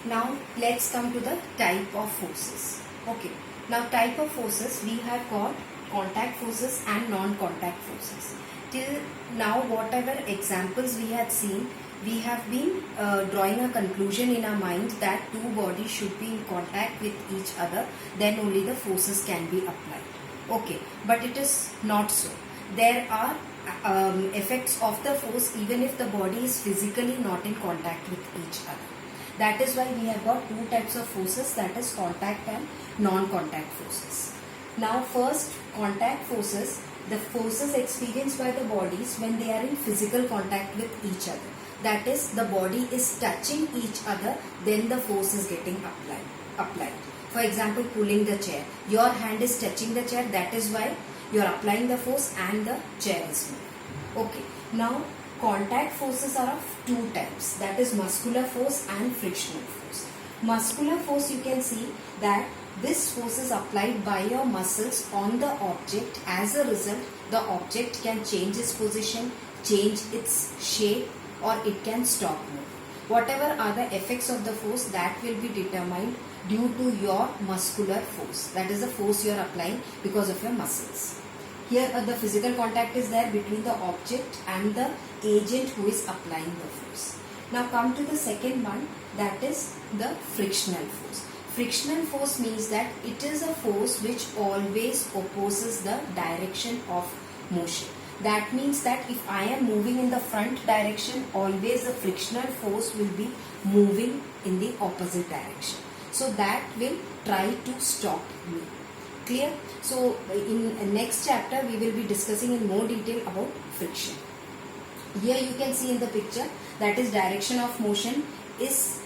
Now let's come to the type of forces. Okay. Now type of forces, we have got contact forces and non-contact forces. Till now whatever examples we had seen, we have been drawing a conclusion in our mind that two bodies should be in contact with each other, then only the forces can be applied. Okay, but it is not so. There are effects of the force even if the body is physically not in contact with each other. That is why we have got two types of forces, that is contact and non-contact forces. Now first, contact forces, the forces experienced by the bodies when they are in physical contact with each other. That is, the body is touching each other, then the force is getting applied. For example, pulling the chair. Your hand is touching the chair, that is why you are applying the force and the chair is moving. Okay. Now, contact forces are of two types, that is muscular force and frictional force. Muscular force, you can see that this force is applied by your muscles on the object. As a result, the object can change its position, change its shape, or it can stop moving. Whatever are the effects of the force, that will be determined due to your muscular force. That is the force you are applying because of your muscles. Here the physical contact is there between the object and the agent who is applying the force. Now come to the second one, that is the frictional force. Frictional force means that it is a force which always opposes the direction of motion. That means that if I am moving in the front direction, always the frictional force will be moving in the opposite direction. So that will try to stop me. Clear? So in next chapter we will be discussing in more detail about friction. Here you can see in the picture, that is direction of motion is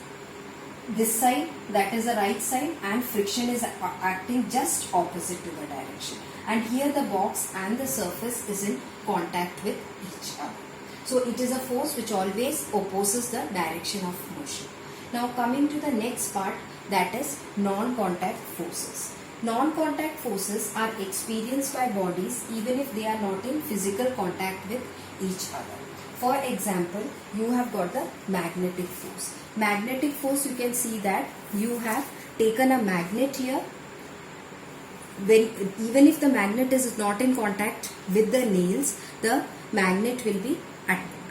this side, that is the right side, and friction is acting just opposite to the direction. And here the box and the surface is in contact with each other. So it is a force which always opposes the direction of motion. Now coming to the next part, that is non-contact forces. Non-contact forces are experienced by bodies even if they are not in physical contact with each other. For example, you have got the magnetic force. Magnetic force, you can see that you have taken a magnet here. Even if the magnet is not in contact with the nails, the magnet will be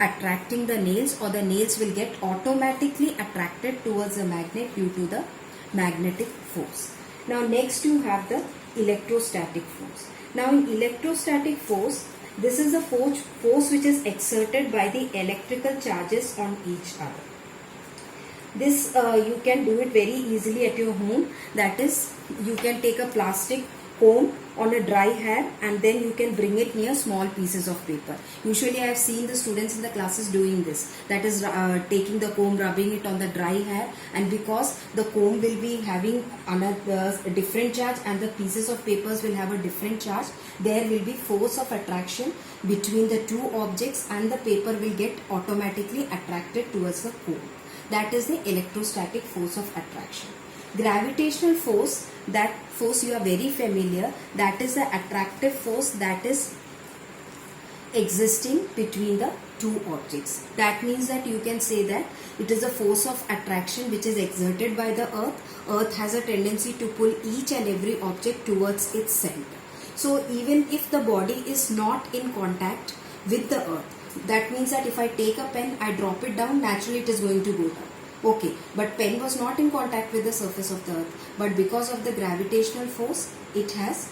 attracting the nails, or the nails will get automatically attracted towards the magnet due to the magnetic force. Now next you have the electrostatic force. Now in electrostatic force, this is a force which is exerted by the electrical charges on each other. This you can do it very easily at your home. That is, you can take a plastic comb on a dry hair and then you can bring it near small pieces of paper. Usually I have seen the students in the classes doing this. That is taking the comb, rubbing it on the dry hair, and because the comb will be having another different charge and the pieces of papers will have a different charge, there will be force of attraction between the two objects and the paper will get automatically attracted towards the comb. That is the electrostatic force of attraction. Gravitational force, that force you are very familiar, that is the attractive force that is existing between the two objects. That means that you can say that it is a force of attraction which is exerted by the earth. Earth has a tendency to pull each and every object towards its center. So even if the body is not in contact with the earth, that means that if I take a pen, I drop it down, naturally it is going to go down. Okay, but pen was not in contact with the surface of the earth, but because of the gravitational force, it has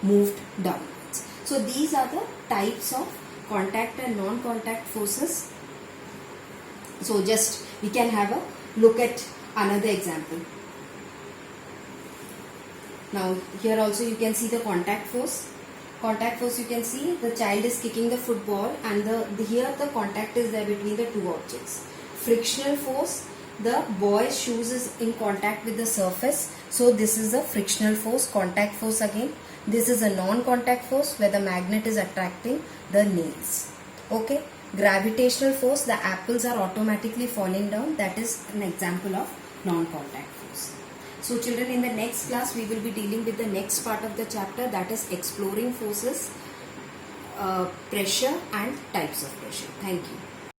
moved downwards. So these are the types of contact and non-contact forces. So just we can have a look at another example. Now here also you can see the contact force. Contact force, you can see the child is kicking the football and here the contact is there between the two objects. Frictional force, the boy's shoes is in contact with the surface, so this is a frictional force. Contact force again. This is a non-contact force where the magnet is attracting the nails. Okay. Gravitational force, the apples are automatically falling down. That is an example of non-contact force. So children, in the next class we will be dealing with the next part of the chapter, that is exploring forces, pressure and types of pressure. Thank you.